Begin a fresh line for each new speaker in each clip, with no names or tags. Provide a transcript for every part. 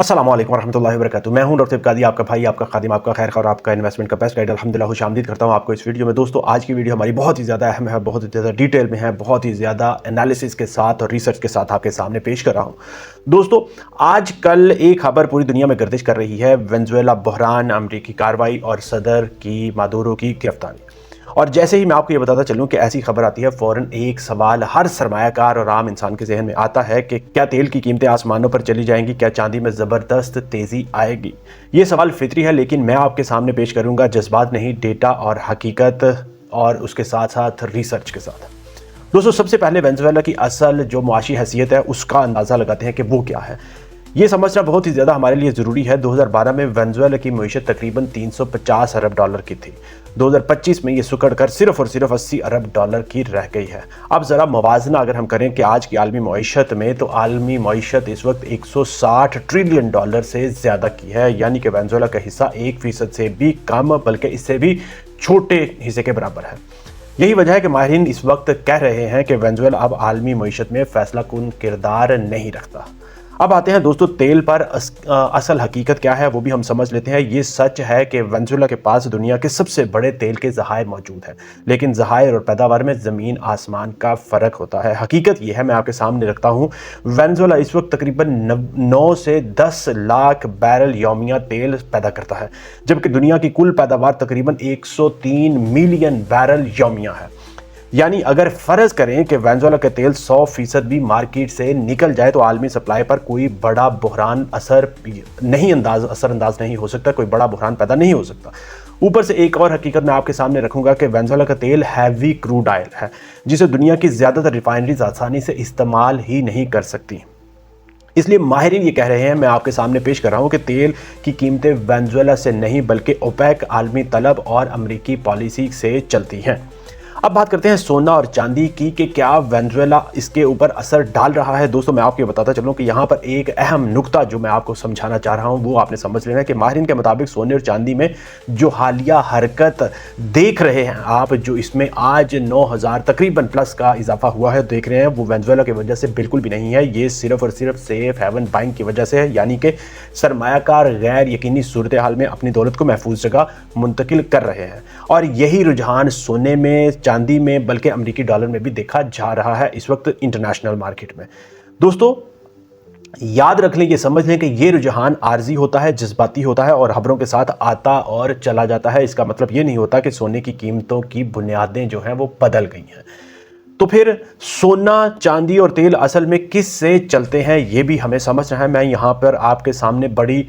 अस्सलाम वालेकुम रहमतुल्लाहि व बरकातुहू। मैं हूं डॉक्टर कादी, आपका भाई, आपका खादिम, आपका खैर और आपका इन्वेस्टमेंट का बेस्ट गाइड। अल्हम्दुलिल्लाह खुशामदीद करता हूं आपको इस वीडियो में। दोस्तों आज की वीडियो हमारी बहुत ही ज़्यादा अहम है, बहुत ही ज़्यादा डिटेल में है, बहुत ही ज़्यादा एनालिसिस के साथ और रिसर्च के साथ आपके सामने पेश कर रहा हूं। दोस्तों आजकल एक खबर पूरी दुनिया में गर्दिश कर रही है, वेनेजुएला बहरान, अमरीकी कार्रवाई और सदर की मादुरो की गिरफ्तारी। और जैसे ही मैं आपको ये बताता चलूं कि ऐसी खबर आती है, फ़ौरन एक सवाल हर सरमायाकार और आम इंसान के जहन में आता है कि क्या तेल की कीमतें आसमानों पर चली जाएंगी, क्या चांदी में ज़बरदस्त तेज़ी आएगी। ये सवाल फितरी है, लेकिन मैं आपके सामने पेश करूंगा जज्बात नहीं, डेटा और हकीकत, और उसके साथ साथ रिसर्च के साथ। दोस्तों सबसे पहले वेनेजुएला की असल जो मुआशी हैसियत है उसका अंदाज़ा लगाते हैं कि वो क्या है। ये समझना बहुत ही ज़्यादा हमारे लिए ज़रूरी है। 2012 में वेनेजुएला की मईशत तकरीबन 350 अरब डॉलर की थी। 2025 में ये सुकड़ कर सिर्फ और सिर्फ 80 अरब डॉलर की रह गई है। अब ज़रा मुवाजना अगर हम करें कि आज की आलमी मईशत में, तो आलमी मईशत इस वक्त 160 ट्रिलियन डॉलर से ज़्यादा की है, यानी कि वेनेजुएला का हिस्सा 1% से भी कम, बल्कि इससे भी छोटे हिस्से के बराबर है। यही वजह है कि माहिरीन इस वक्त कह रहे हैं कि वेनेजुएला अब आलमी मईशत में फैसला कुन किरदार नहीं रखता। अब आते हैं दोस्तों तेल पर। असल हकीकत क्या है वो भी हम समझ लेते हैं। ये सच है कि वेनेजुएला के पास दुनिया के सबसे बड़े तेल के ज़खायर मौजूद हैं, लेकिन ज़खायर और पैदावार में ज़मीन आसमान का फ़र्क होता है। हकीकत ये है, मैं आपके सामने रखता हूँ, वेनेजुएला इस वक्त तकरीबन 9 से 10 लाख बैरल यौमिया तेल पैदा करता है, जबकि दुनिया की कुल पैदावार तकरीबन 103 मिलियन बैरल यौमिया है। यानी अगर फ़र्ज करें कि वेनेजुएला का तेल 100% भी मार्केट से निकल जाए तो आलमी सप्लाई पर कोई बड़ा बहरान असरअंदाज नहीं हो सकता, कोई बड़ा बहरान पैदा नहीं हो सकता। ऊपर से एक और हकीकत मैं आपके सामने रखूंगा कि वेनेजुएला का तेल हैवी क्रूड ऑयल है, जिसे दुनिया की ज़्यादातर रिफाइनरीज आसानी से इस्तेमाल ही नहीं कर सकती। इसलिए माहिरीन ये कह रहे हैं, मैं आपके सामने पेश कर रहा हूँ कि तेल की कीमतें वेनेजुएला से नहीं बल्कि ओपेक, आलमी तलब और अमरीकी पॉलिसी से चलती हैं। अब बात करते हैं सोना और चांदी की कि क्या वेनेजुएला इसके ऊपर असर डाल रहा है। दोस्तों मैं आपको ये बताता चलूँ कि यहाँ पर एक अहम नुक्ता जो मैं आपको समझाना चाह रहा हूँ वो आपने समझ लेना है कि माहिरीन के मुताबिक सोने और चांदी में जो हालिया हरकत देख रहे हैं आप, जो इसमें आज 9000 तकरीबन प्लस का इजाफा हुआ है देख रहे हैं, वो वेनेजुएला की वजह से बिल्कुल भी नहीं है। ये सिर्फ और सिर्फ सेफ हेवन बाइंग की वजह से है, यानी कि सरमायाकार गैर यकीनी सूरत हाल में अपनी दौलत को महफूज जगह मुंतकिल कर रहे हैं, और यही रुझान सोने में, चांदी में, बल्कि अमेरिकी डॉलर में भी देखा जा रहा है इस वक्त इंटरनेशनल मार्केट में। दोस्तों याद रख लें, ये समझ लें कि ये रुझान आर्जी होता है, जज्बाती होता है और खबरों के साथ आता और चला जाता है। इसका मतलब ये नहीं होता कि सोने की कीमतों की बुनियादें जो हैं वो बदल गई हैं। तो फिर सोना, चांदी और तेल असल में किस से चलते हैं ये भी हमें समझना है। मैं यहाँ पर आपके सामने बड़ी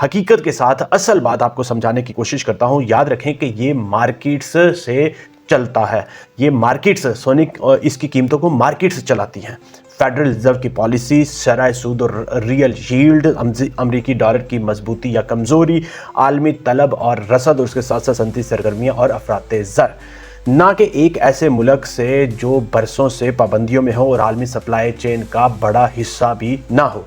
हकीकत के साथ असल बात आपको समझाने की कोशिश करता हूँ। याद रखें कि ये मार्केट्स से चलता है, ये मार्केट्स सोने और इसकी कीमतों को मार्केट से चलाती हैं। फेडरल रिजर्व की पॉलिसी, शरह सूद और रियल यील्ड, अमरीकी डॉलर की मजबूती या कमज़ोरी, आलमी तलब और रसद, और उसके साथ साथ सनती सरगर्मियाँ और अफराते ज़र, ना कि एक ऐसे मुल्क से जो बरसों से पाबंदियों में हो और आलमी सप्लाई चेन का बड़ा हिस्सा भी ना हो।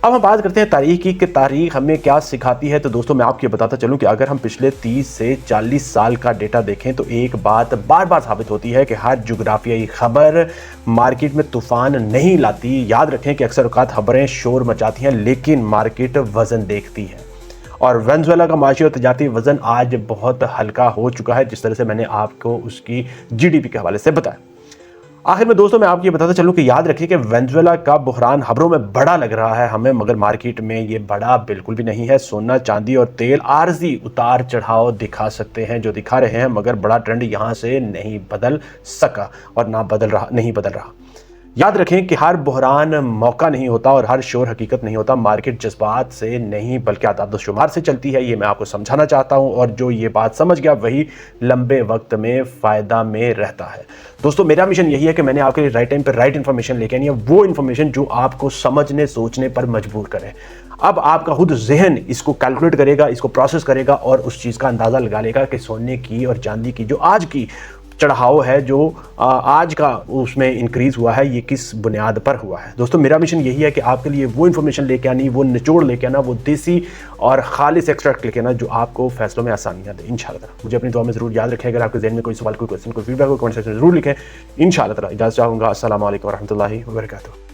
अब हम बात करते हैं तारीख की कि तारीख हमें क्या सिखाती है। तो दोस्तों मैं आपको बताता चलूं कि अगर हम पिछले 30 से 40 साल का डेटा देखें तो एक बात बार बार साबित होती है कि हर जुग्राफियाई खबर मार्केट में तूफान नहीं लाती। याद रखें कि अक्सर औकात खबरें शोर मचाती हैं, लेकिन मार्केट वजन देखती है, और वेनेजुएला का माशी और तजारती वजन आज बहुत हल्का हो चुका है, जिस तरह से मैंने आपको उसकी जीडीपी के हवाले से बताया। आखिर में दोस्तों मैं आपको ये बताता चलूं कि याद रखिए कि वेनेजुएला का बहरान खबरों में बड़ा लग रहा है हमें, मगर मार्केट में ये बड़ा बिल्कुल भी नहीं है। सोना, चांदी और तेल आर्जी उतार चढ़ाव दिखा सकते हैं, जो दिखा रहे हैं, मगर बड़ा ट्रेंड यहाँ से नहीं बदल सका और नहीं बदल रहा। याद रखें कि हर बहरान मौका नहीं होता और हर शोर हकीकत नहीं होता। मार्केट जज्बात से नहीं बल्कि आदाद शुमार से चलती है, ये मैं आपको समझाना चाहता हूं, और जो ये बात समझ गया वही लंबे वक्त में फ़ायदा में रहता है। दोस्तों मेरा मिशन यही है कि मैंने आपके लिए राइट टाइम पर राइट इन्फॉर्मेशन लेके आनी है, वो इन्फॉर्मेशन जो आपको समझने सोचने पर मजबूर करे। अब आपका खुद जहन इसको कैलकुलेट करेगा, इसको प्रोसेस करेगा और उस चीज़ का अंदाज़ा लगा लेगा कि सोने की और चांदी की जो आज की चढ़ाव है, जो आज का उसमें इंक्रीज़ हुआ है, ये किस बुनियाद पर हुआ है। दोस्तों मेरा मिशन यही है कि आपके लिए वो इन्फॉर्मेशन लेके आनी, वो निचोड़ लेके आना, वो देसी और खालिस एक्सट्रैक्ट लेके आना जो आपको फैसलों में आसानियाँ दे इंशाअल्लाह। मुझे अपनी दुआ में ज़रूर याद रखें। अगर आपके ज़हन में कोई सवाल, कोई क्वेश्चन, कोई फीडबैक, कोई कमेंट सेक्शन में ज़रूर लिखें। इंशाअल्लाह इजाज़त चाहूँगा। अस्सलाम वालेकुम रहमतुल्लाहि व बरकातुहू।